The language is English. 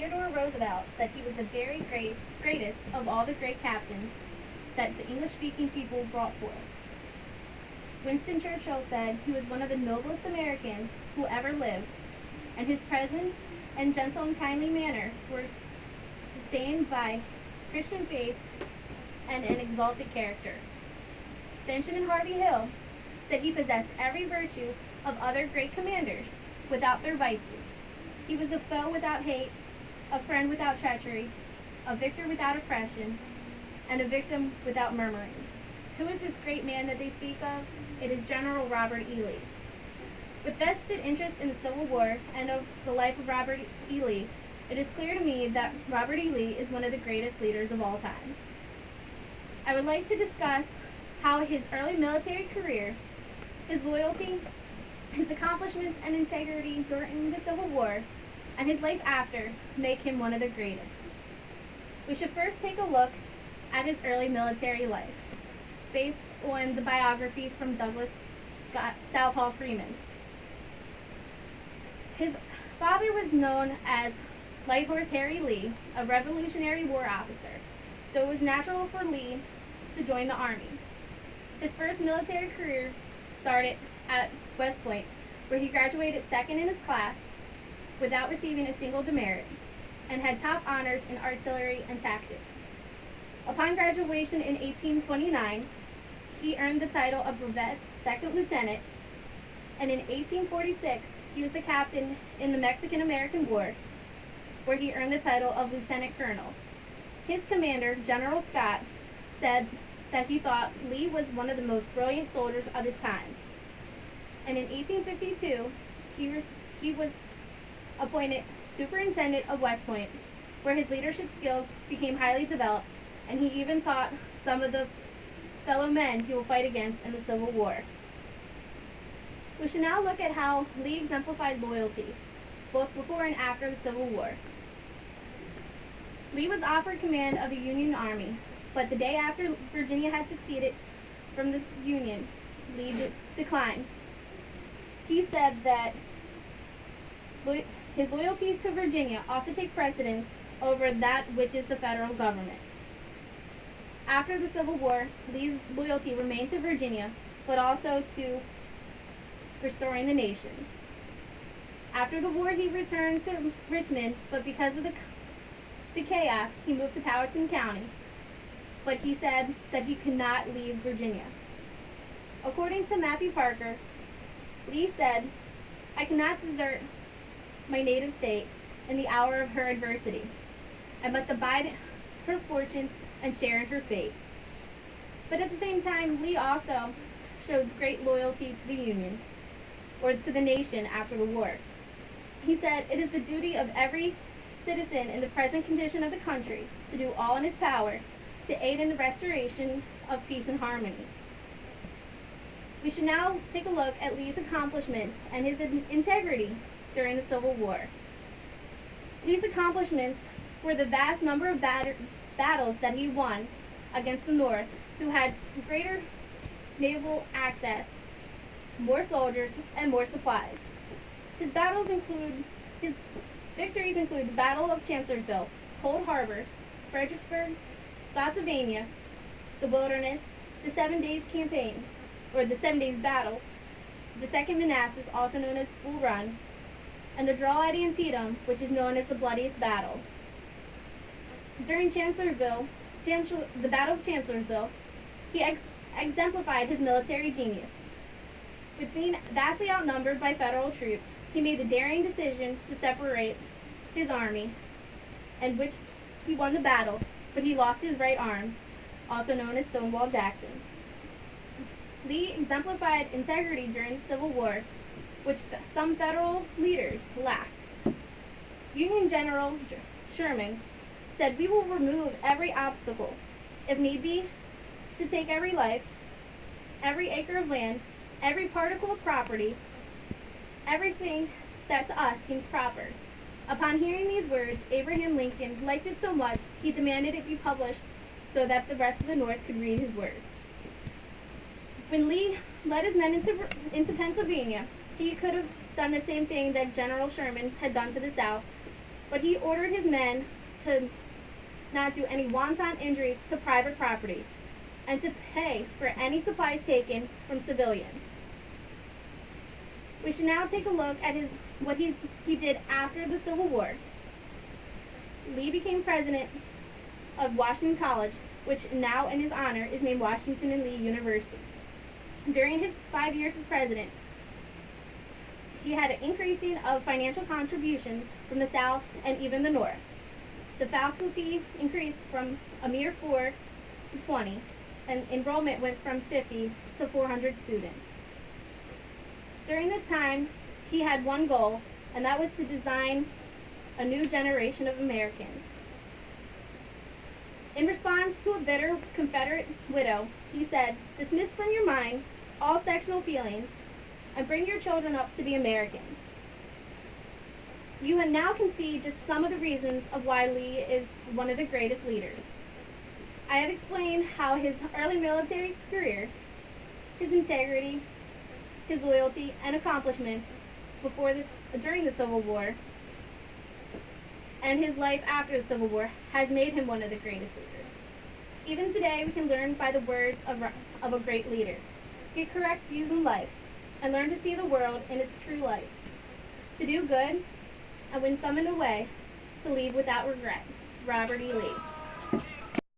Theodore Roosevelt said he was the very greatest of all the great captains that the English-speaking people brought forth. Winston Churchill said he was one of the noblest Americans who ever lived, and his presence and gentle and kindly manner were sustained by Christian faith and an exalted character. Benjamin Harvey Hill said he possessed every virtue of other great commanders without their vices. He was a foe without hate, a friend without treachery, a victor without oppression, and a victim without murmuring. Who is this great man that they speak of? It is General Robert E. Lee. With vested interest in the Civil War and of the life of Robert E. Lee, it is clear to me that Robert E. Lee is one of the greatest leaders of all time. I would like to discuss how his early military career, his loyalty, his accomplishments and integrity during the Civil War, and his life after make him one of the greatest. We should first take a look at his early military life, based on the biography from Douglas Southall Freeman. His father was known as Light Horse Harry Lee, a Revolutionary War officer, so it was natural for Lee to join the Army. His first military career started at West Point, where he graduated second in his class without receiving a single demerit, and had top honors in artillery and tactics. Upon graduation in 1829, he earned the title of brevet second lieutenant, and in 1846, he was the captain in the Mexican-American War, where he earned the title of lieutenant colonel. His commander, General Scott, said that he thought Lee was one of the most brilliant soldiers of his time. And in 1852, he was appointed superintendent of West Point, where his leadership skills became highly developed, and he even taught some of the fellow men he will fight against in the Civil War. We should now look at how Lee exemplified loyalty, both before and after the Civil War. Lee was offered command of the Union Army, but the day after Virginia had seceded from the Union, Lee declined. He said that his loyalty to Virginia ought to take precedence over that which is the federal government. After the Civil War, Lee's loyalty remained to Virginia, but also to restoring the nation. After the war, he returned to Richmond, but because of the chaos, he moved to Powhatan County. But he said that he could not leave Virginia. According to Matthew Parker, Lee said, "I cannot desert my native state in the hour of her adversity. I must abide her fortune and share in her fate." But at the same time, Lee also showed great loyalty to the Union, or to the nation after the war. He said, "It is the duty of every citizen in the present condition of the country to do all in his power to aid in the restoration of peace and harmony." We should now take a look at Lee's accomplishments and his integrity during the Civil War. Lee's accomplishments were the vast number of battles that he won against the North, who had greater naval access, more soldiers, and more supplies. His victories include the Battle of Chancellorsville, Cold Harbor, Fredericksburg, Spotsylvania, the Wilderness, the 7 Days Campaign, or the 7 Days Battle, the Second Manassas, also known as Bull Run, and the draw at Antietam, which is known as the bloodiest battle. During the Battle of Chancellorsville, he exemplified his military genius. With being vastly outnumbered by federal troops, he made the daring decision to separate his army, and which he won the battle, but he lost his right arm, also known as Stonewall Jackson. Lee exemplified integrity during the Civil War, which some federal leaders lacked. Union General Sherman said, "We will remove every obstacle, if need be, to take every life, every acre of land, every particle of property, everything that to us seems proper." Upon hearing these words, Abraham Lincoln liked it so much, he demanded it be published so that the rest of the North could read his words. When Lee led his men into Pennsylvania, he could have done the same thing that General Sherman had done to the South, but he ordered his men to not do any wanton injuries to private property and to pay for any supplies taken from civilians. We should now take a look at what he did after the Civil War. Lee became president of Washington College, which now in his honor is named Washington and Lee University. During his 5 years as president, he had an increasing of financial contributions from the South and even the North. The faculty increased from a mere 4 to 20, and enrollment went from 50 to 400 students. During this time, he had one goal, and that was to design a new generation of Americans. In response to a bitter Confederate widow, he said, "Dismiss from your mind all sectional feelings and bring your children up to be Americans." You now can see just some of the reasons of why Lee is one of the greatest leaders. I have explained how his early military career, his integrity, his loyalty, and accomplishments during the Civil War, and his life after the Civil War has made him one of the greatest leaders. Even today, we can learn by the words of a great leader. Get correct views in life, and learn to see the world in its true light. To do good, and when summoned away, to leave without regret. Robert E. Lee.